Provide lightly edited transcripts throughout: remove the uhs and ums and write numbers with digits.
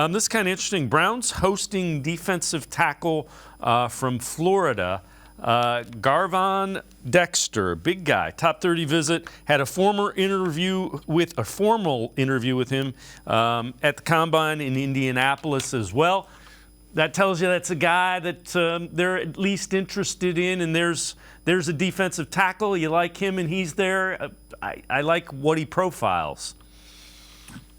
This is kind of interesting. Browns hosting defensive tackle from Florida, Gervon Dexter, big guy, top 30 visit. Had a formal interview with him at the Combine in Indianapolis as well. That tells you that's a guy that they're at least interested in, and there's a defensive tackle. You like him, and he's there. I like what he profiles.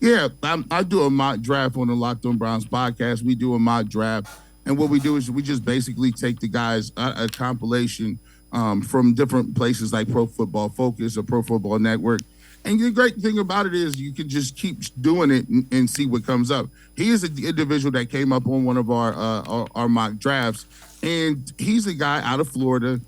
Yeah, I do a mock draft on the Locked On Browns podcast. We do a mock draft, and what we do is we just basically take the guys a compilation from different places like Pro Football Focus or Pro Football Network. And the great thing about it is you can just keep doing it and see what comes up. He is an individual that came up on one of our mock drafts, and he's a guy out of Florida.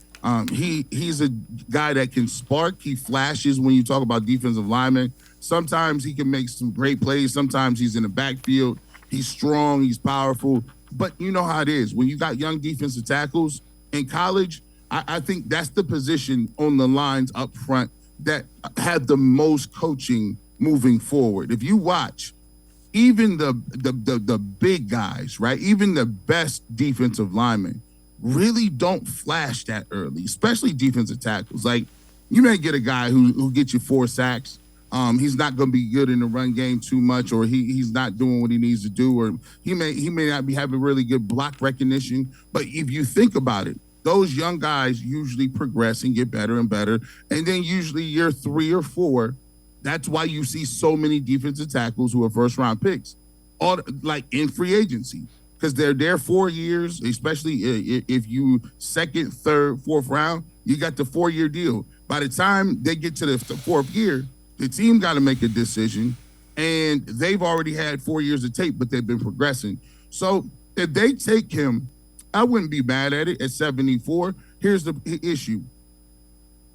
He's a guy that can spark. He flashes when you talk about defensive linemen. Sometimes he can make some great plays. Sometimes he's in the backfield. He's strong. He's powerful. But you know how it is. When you got young defensive tackles in college, I think that's the position on the lines up front that had the most coaching moving forward. If you watch, even the big guys, right, even the best defensive linemen really don't flash that early, especially defensive tackles. Like, you may get a guy who gets you 4 sacks. He's not going to be good in the run game too much, or he's not doing what he needs to do, or he may not be having really good block recognition. But if you think about it, those young guys usually progress and get better and better. And then usually year 3 or 4, that's why you see so many defensive tackles who are first-round picks, all like in free agency, because they're there 4 years, especially if you second, third, fourth round, you got the 4-year deal. By the time they get to the 4th year, the team got to make a decision, and they've already had 4 years of tape, but they've been progressing. So if they take him, I wouldn't be mad at it at 74. Here's the issue.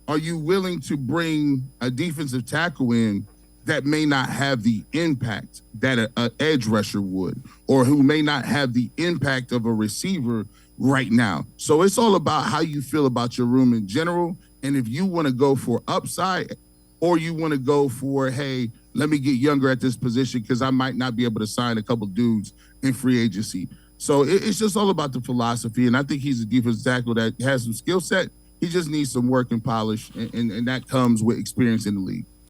Are you willing to bring a defensive tackle in that may not have the impact that an edge rusher would, or who may not have the impact of a receiver right now? So it's all about how you feel about your room in general, and if you want to go for upside, or you want to go for, hey, let me get younger at this position because I might not be able to sign a couple dudes in free agency. So it's just all about the philosophy, and I think he's a defensive tackle that has some skill set. He just needs some work and polish, and that comes with experience in the league.